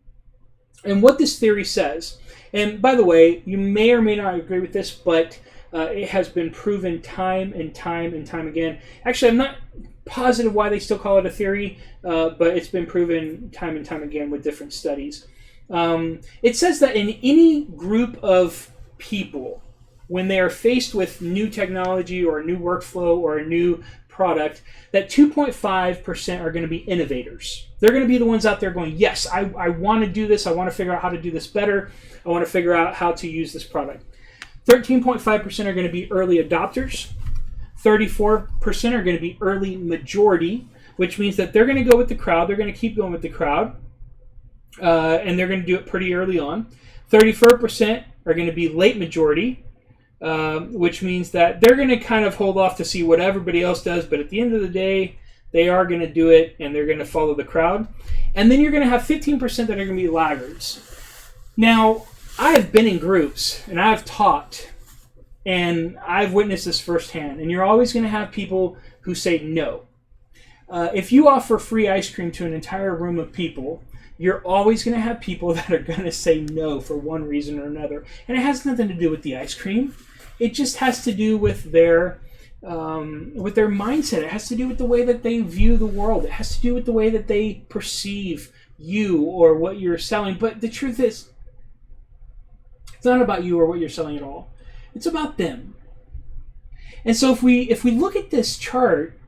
And what this theory says, and by the way, you may or may not agree with this, but it has been proven time and time and time again. Actually, I'm not positive why they still call it a theory, but it's been proven time and time again with different studies. It says that in any group of people, when they are faced with new technology or a new workflow or a new product, that 2.5% are going to be innovators. They're going to be the ones out there going, yes, I want to do this. I want to figure out how to do this better. I want to figure out how to use this product. 13.5% are going to be early adopters. 34% are going to be early majority, which means that they're going to go with the crowd. They're going to keep going with the crowd. And they're going to do it pretty early on. 34% are going to be late majority, which means that they're going to kind of hold off to see what everybody else does, but at the end of the day, they are going to do it, and they're going to follow the crowd. And then you're going to have 15% that are going to be laggards. Now, I have been in groups, and I've taught, and I've witnessed this firsthand, and you're always going to have people who say no. If you offer free ice cream to an entire room of people, you're always going to have people that are going to say no for one reason or another. And it has nothing to do with the ice cream. It just has to do with their mindset. It has to do with the way that they view the world. It has to do with the way that they perceive you or what you're selling. But the truth is, it's not about you or what you're selling at all. It's about them. And so if we look at this chart,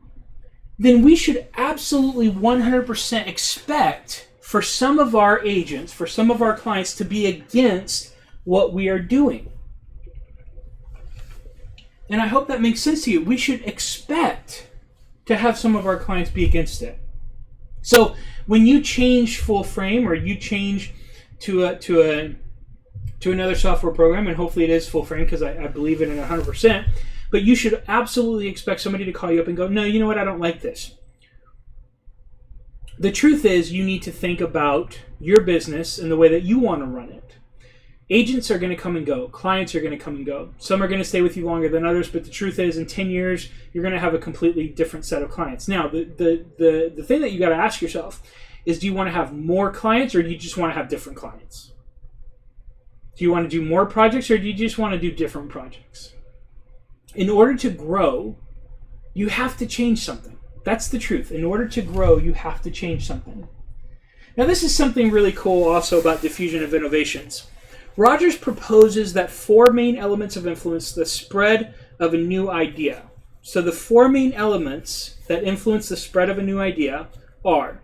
then we should absolutely 100% expect for some of our agents, for some of our clients to be against what we are doing. And I hope that makes sense to you. We should expect to have some of our clients be against it. So when you change Full Frame or you change to to another software program, and hopefully it is full frame because I believe in it 100%. But you should absolutely expect somebody to call you up and go, no, you know what, I don't like this. The truth is you need to think about your business and the way that you want to run it. Agents are going to come and go. Clients are going to come and go. Some are going to stay with you longer than others, but the truth is in 10 years, you're going to have a completely different set of clients. Now, the thing that you got to ask yourself is, do you want to have more clients or do you just want to have different clients? Do you want to do more projects or do you just want to do different projects? In order to grow, you have to change something. That's the truth. In order to grow, you have to change something. Now, this is something really cool also about diffusion of innovations. Rogers proposes that 4 main elements of influence the spread of a new idea. So the 4 main elements that influence the spread of a new idea are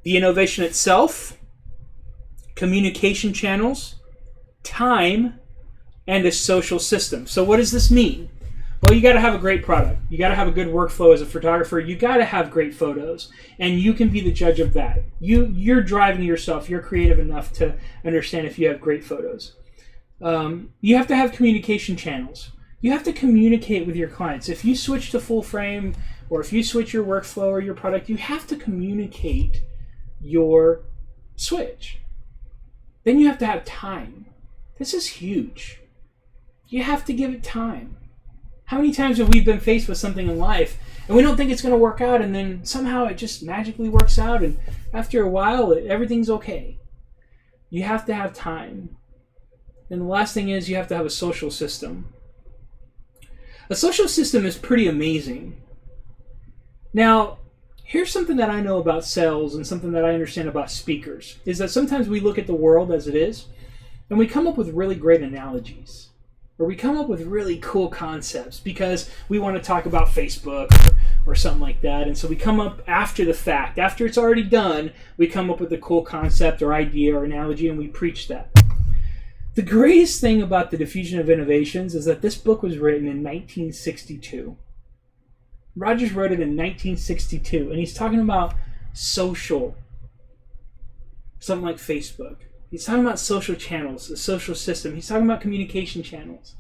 the innovation itself, communication channels, time, and a social system. So what does this mean? Well, you got to have a great product. You got to have a good workflow as a photographer. You got to have great photos, and you can be the judge of that. You're driving yourself. You're creative enough to understand if you have great photos. You have to have communication channels. You have to communicate with your clients. If you switch to full frame, or if you switch your workflow or your product, you have to communicate your switch. Then you have to have time. This is huge. You have to give it time. How many times have we been faced with something in life and we don't think it's going to work out, and then somehow it just magically works out, and after a while everything's okay? You have to have time. And the last thing is you have to have a social system. A social system is pretty amazing. Now, here's something that I know about sales and something that I understand about speakers, is that sometimes we look at the world as it is and we come up with really great analogies. Or we come up with really cool concepts because we want to talk about Facebook or something like that. And so we come up after the fact. After it's already done, we come up with a cool concept or idea or analogy, and we preach that. The greatest thing about the diffusion of innovations is that this book was written in 1962. Rogers wrote it in 1962, and he's talking about social, something like Facebook. He's talking about social channels, the social system. He's talking about communication channels.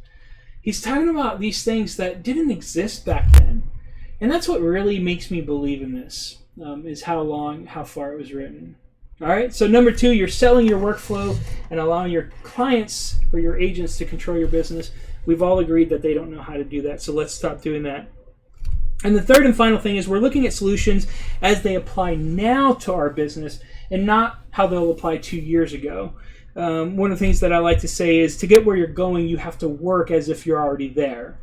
He's talking about these things that didn't exist back then. And that's what really makes me believe in this, is how far it was written. All right, so number 2, you're selling your workflow and allowing your clients or your agents to control your business. We've all agreed that they don't know how to do that, so let's stop doing that. And the third and final thing is we're looking at solutions as they apply now to our business and not how they'll apply 2 years ago. One of the things that I like to say is to get where you're going, you have to work as if you're already there.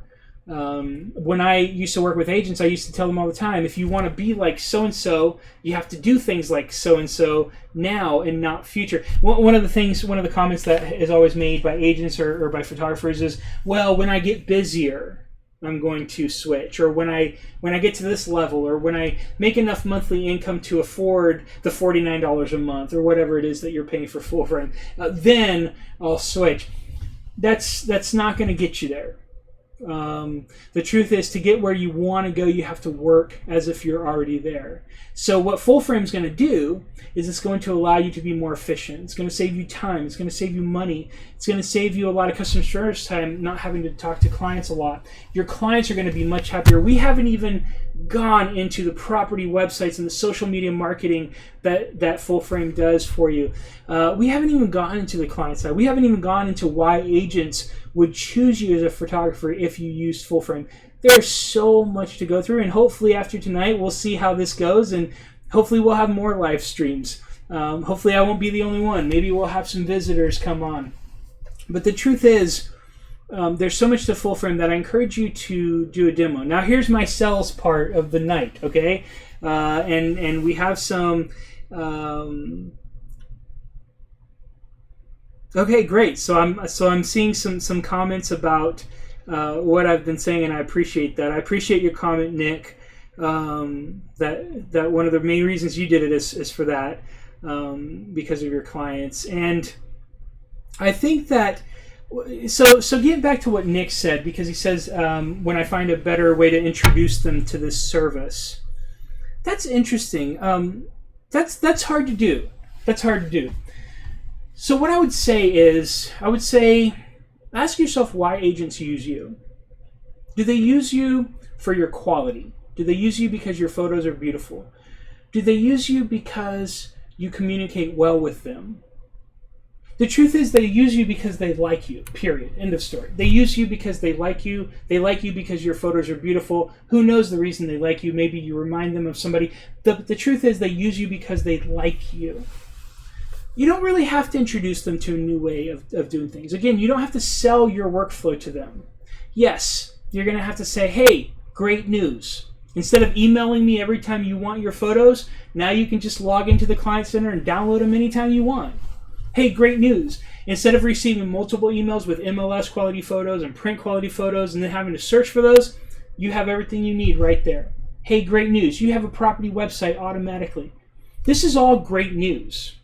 When I used to work with agents, I used to tell them all the time, if you want to be like so-and-so, you have to do things like so-and-so now and not future. One of the comments that is always made by agents or by photographers is, well, when I get busier, I'm going to switch, or when I get to this level, or when I make enough monthly income to afford the $49 a month or whatever it is that you're paying for full frame, then I'll switch. That's not going to get you there. The truth is, to get where you want to go, you have to work as if you're already there. So what full frame is going to do is it's going to allow you to be more efficient. It's going to save you time. It's going to save you money. It's going to save you a lot of customer service time, not having to talk to clients a lot. Your clients are going to be much happier. We haven't even gone into the property websites and the social media marketing that full frame does for you. We haven't even gone into the client side. We haven't even gone into why agents would choose you as a photographer if you used full frame. There's so much to go through, and hopefully after tonight we'll see how this goes, and hopefully we'll have more live streams. Hopefully I won't be the only one. Maybe we'll have some visitors come on. But the truth is, there's so much to full frame that I encourage you to do a demo. Now here's my sales part of the night, okay? And we have some... Okay, great. So I'm seeing some comments about what I've been saying, and I appreciate that. I appreciate your comment, Nick. That one of the main reasons you did it is for that, because of your clients. And I think that so getting back to what Nick said, because he says when I find a better way to introduce them to this service, that's interesting. That's hard to do. That's hard to do. So what I would say is, ask yourself why agents use you. Do they use you for your quality? Do they use you because your photos are beautiful? Do they use you because you communicate well with them? The truth is they use you because they like you, period. End of story. They use you because they like you. They like you because your photos are beautiful. Who knows the reason they like you? Maybe you remind them of somebody. The truth is they use you because they like you. You don't really have to introduce them to a new way of doing things. Again, you don't have to sell your workflow to them. Yes, you're going to have to say, hey, great news. Instead of emailing me every time you want your photos, now you can just log into the Client Center and download them anytime you want. Hey, great news. Instead of receiving multiple emails with MLS quality photos and print quality photos and then having to search for those, you have everything you need right there. Hey, great news. You have a property website automatically. This is all great news.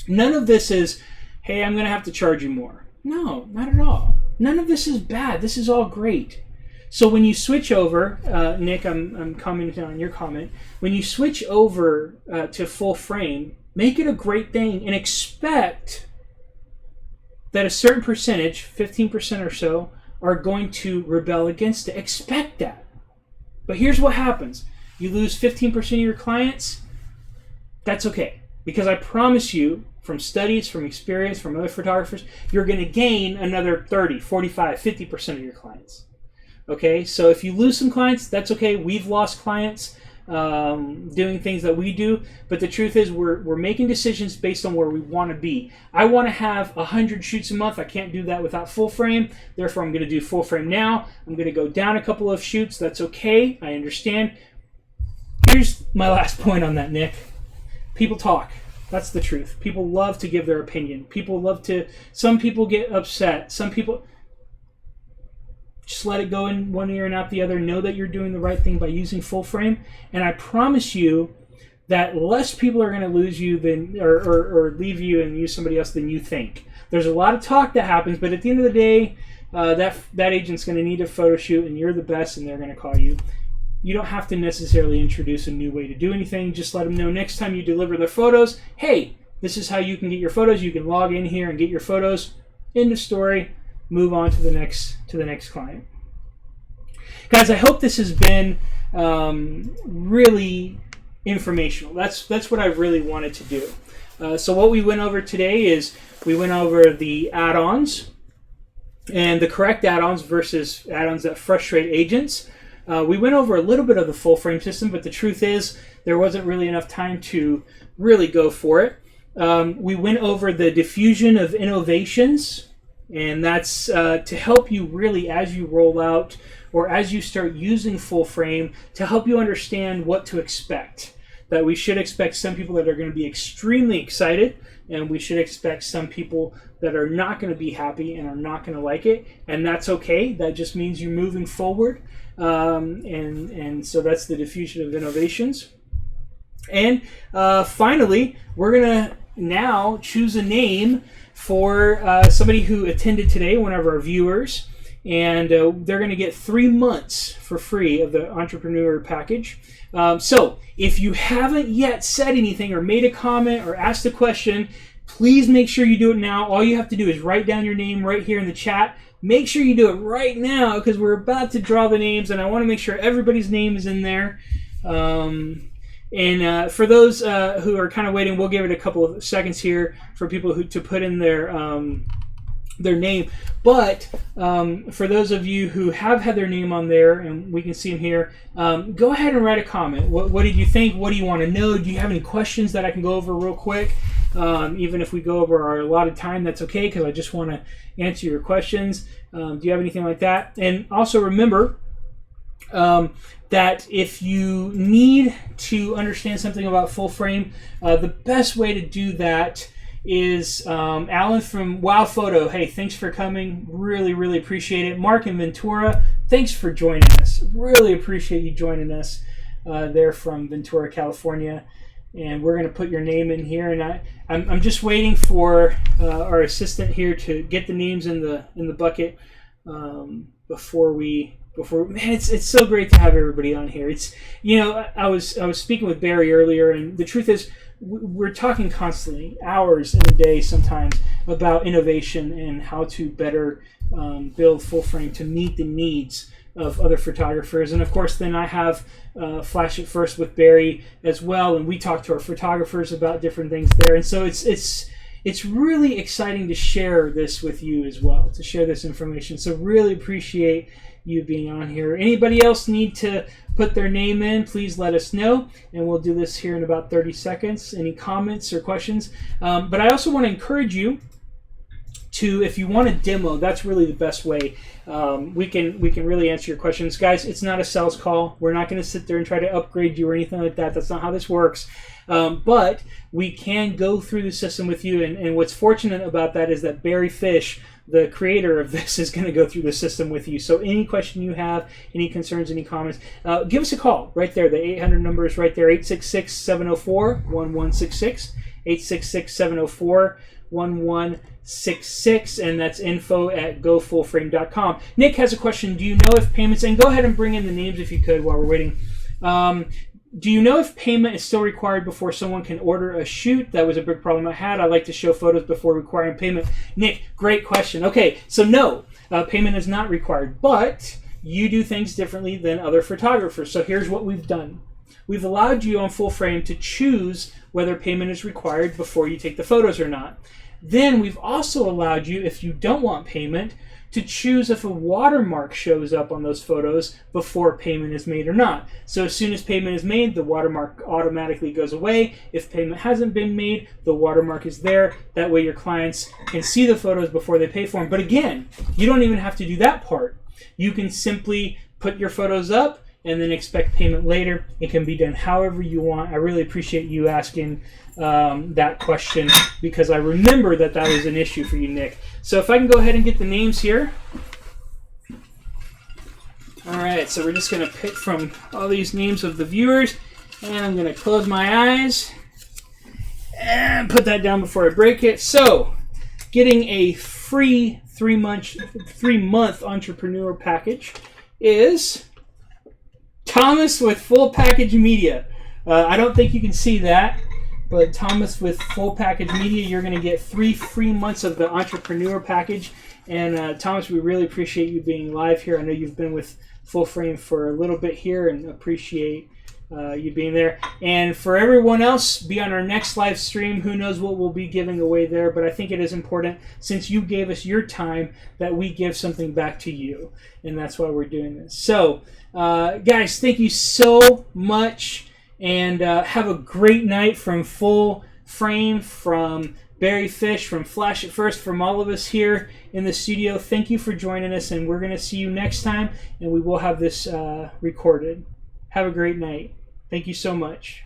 None of this is, hey, I'm going to have to charge you more. No, not at all. None of this is bad. This is all great. So when you switch over, Nick, I'm commenting on your comment. When you switch over to full frame, make it a great thing and expect that a certain percentage, 15% or so, are going to rebel against it. Expect that. But here's what happens. You lose 15% of your clients. That's okay. Because I promise you, from studies, from experience, from other photographers, you're going to gain another 30, 45, 50% of your clients. Okay, so if you lose some clients, that's okay. We've lost clients doing things that we do, but the truth is we're making decisions based on where we want to be. I want to have 100 shoots a month. I can't do that without full frame. Therefore, I'm going to do full frame now. I'm going to go down a couple of shoots. That's okay. I understand. Here's my last point on that, Nick. People talk. That's the truth. People love to give their opinion. Some people get upset. Some people... Just let it go in one ear and out the other. Know that you're doing the right thing by using full frame. And I promise you that less people are going to lose you than or leave you and use somebody else than you think. There's a lot of talk that happens, but at the end of the day, that agent's going to need a photo shoot, and you're the best, and they're going to call you. You don't have to necessarily introduce a new way to do anything. Just let them know next time you deliver their photos, hey, this is how you can get your photos. You can log in here and get your photos. End of story. Move on to the next client. Guys, I hope this has been really informational. That's what I really wanted to do. So what we went over today is we went over the add-ons and the correct add-ons versus add-ons that frustrate agents. We went over a little bit of the full frame system, but the truth is there wasn't really enough time to really go for it. We went over the diffusion of innovations. And that's to help you really as you roll out or as you start using full frame to help you understand what to expect. That we should expect some people that are going to be extremely excited, and we should expect some people that are not going to be happy and are not going to like it. And that's okay. That just means you're moving forward. And so that's the diffusion of innovations. And finally, we're going to now choose a name for somebody who attended today, one of our viewers, and they're going to get 3 months for free of the Entrepreneur Package. So if you haven't yet said anything or made a comment or asked a question, please make sure you do it now. All you have to do is write down your name right here in the chat. Make sure you do it right now because we're about to draw the names, and I want to make sure everybody's name is in there. And for those who are kind of waiting, we'll give it a couple of seconds here for people to put in their name. But for those of you who have had their name on there, and we can see them here, go ahead and write a comment. What did you think? What do you want to know? Do you have any questions that I can go over real quick? Even if we go over our allotted time, that's okay, because I just want to answer your questions. Do you have anything like that? And also remember, that if you need to understand something about full frame, the best way to do that is Alan from Wow Photo. Hey, thanks for coming. Really, really appreciate it. Mark in Ventura, thanks for joining us. Really appreciate you joining us there from Ventura, California. And we're going to put your name in here. And I'm just waiting for our assistant here to get the names in the bucket before we before, man, it's so great to have everybody on here. It's, I was speaking with Barry earlier, and the truth is, we're talking constantly, hours in a day sometimes, about innovation and how to better build full frame to meet the needs of other photographers. And of course, then I have Flash It First with Barry as well, and we talk to our photographers about different things there. And so it's really exciting to share this with you as well, to share this information. So really appreciate you being on here. Anybody else need to put their name in, please let us know, and we'll do this here in about 30 seconds. Any comments or questions? But I also want to encourage you to, if you want a demo, that's really the best way. We can really answer your questions. Guys, it's not a sales call. We're not going to sit there and try to upgrade you or anything like that. That's not how this works. But we can go through the system with you, and what's fortunate about that is that Barry Fish, the creator of this, is going to go through the system with you. So any question you have, any concerns, any comments, give us a call right there. The 800 number is right there, 866-704-1166, 866-704-1166, and that's info@gofullframe.com. Nick has a question. Do you know if payments, and go ahead and bring in the names if you could while we're waiting. Do you know if payment is still required before someone can order a shoot? That was a big problem I had. I like to show photos before requiring payment. Nick, great question. Okay, so no, payment is not required, but you do things differently than other photographers. So here's what we've done. We've allowed you on Full Frame to choose whether payment is required before you take the photos or not. Then we've also allowed you, if you don't want payment, to choose if a watermark shows up on those photos before payment is made or not. So as soon as payment is made, the watermark automatically goes away. If payment hasn't been made, the watermark is there. That way your clients can see the photos before they pay for them. But again, you don't even have to do that part. You can simply put your photos up and then expect payment later. It can be done however you want. I really appreciate you asking that question, because I remember that was an issue for you, Nick. So if I can go ahead and get the names here. All right, so we're just going to pick from all these names of the viewers, and I'm going to close my eyes and put that down before I break it. So getting a free 3-month entrepreneur package is Thomas with Full Package Media. I don't think you can see that, but Thomas with Full Package Media, you're going to get 3 free months of the entrepreneur package. And Thomas, we really appreciate you being live here. I know you've been with Full Frame for a little bit here, and appreciate you being there. And for everyone else, be on our next live stream. Who knows what we'll be giving away there, but I think it is important, since you gave us your time, that we give something back to you. And that's why we're doing this. So, guys, thank you so much. And have a great night from Full Frame, from Barry Fish, from Flash It First, from all of us here in the studio. Thank you for joining us, and we're going to see you next time, and we will have this recorded. Have a great night. Thank you so much.